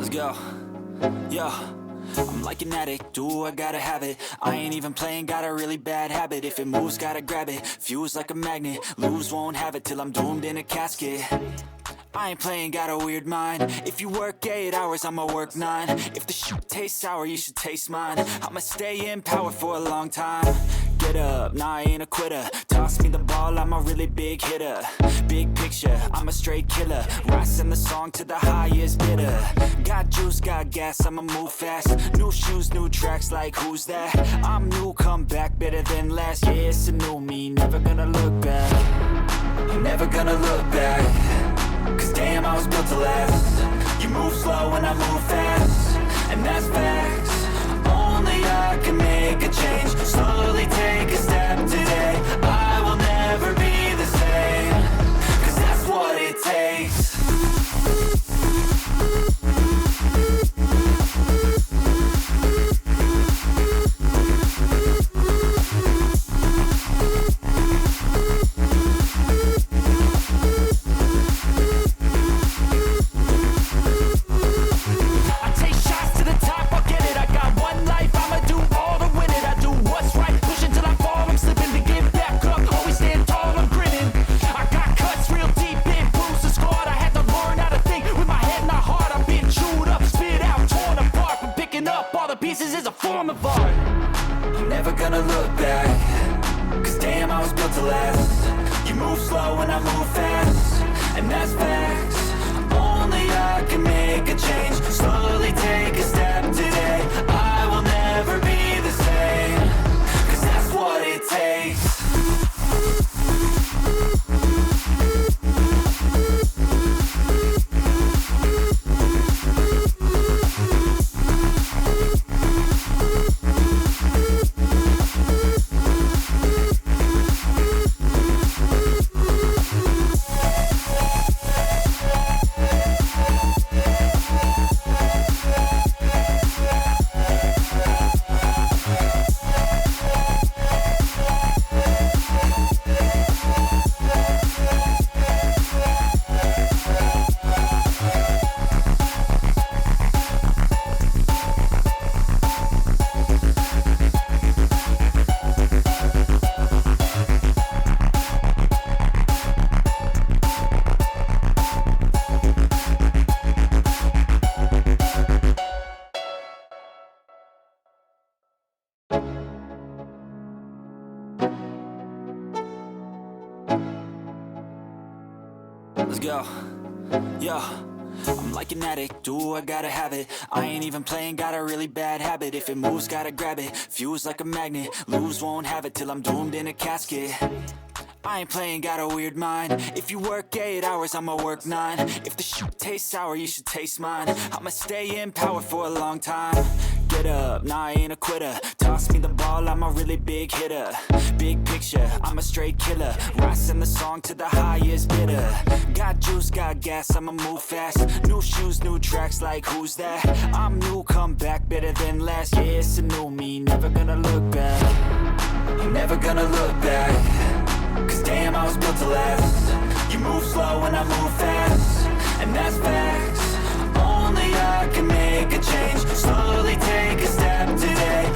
Let's go. Yo, I'm like an addict, do I gotta have it. I ain't even playing, got a really bad habit. If it moves, gotta grab it, fuse like a magnet. Lose, won't have it till I'm doomed in a casket. I ain't playing, got a weird mind. If you work 8 hours, I'ma work 9. If the shit tastes sour, you should taste mine. I'ma stay in power for a long time. Get up, nah, I ain't a quitter. Toss me the ball, I'm a really big hitter. Big picture, I'm a straight killer. Rising the song to the highest bidder. Got juice, got gas, I'ma move fast. New shoes, new tracks, like who's that? I'm new, come back, better than last. Yeah, it's a new me, never gonna look back. I'm never gonna look back. Cause damn, I was built to last. You move slow and I move fast, and that's facts. Only I can make a change. Slowly take a step today. I will never be the same. Cause that's what it takes. Pieces is a form of art. I'm never gonna look back. Cause damn, I was built to last. You move slow and I move fast, and that's facts. Only I can make a change. Slowly take a step today. I will never be the same. Cause that's what it takes. Let's go. Yo, I'm like an addict, do I gotta have it. I ain't even playing, got a really bad habit. If it moves, gotta grab it, fuse like a magnet. Lose, won't have it till I'm doomed in a casket. I ain't playing, got a weird mind. If you work 8 hours, I'ma work 9. If the shit tastes sour, you should taste mine. I'ma stay in power for a long time. Get up, nah, I ain't a quitter. Toss me the ball, I'm a really big hitter. Big picture, I'm a straight killer. Rising the song to the highest bidder. Got juice, got gas, I'ma move fast. New shoes, new tracks, like who's that? I'm new, come back, better than last. Yeah, it's a new me, never gonna look back. I'm never gonna look back. Cause damn, I was built to last. You move slow and I move fast, and that's facts. Only I can make a change. Slowly take a step today.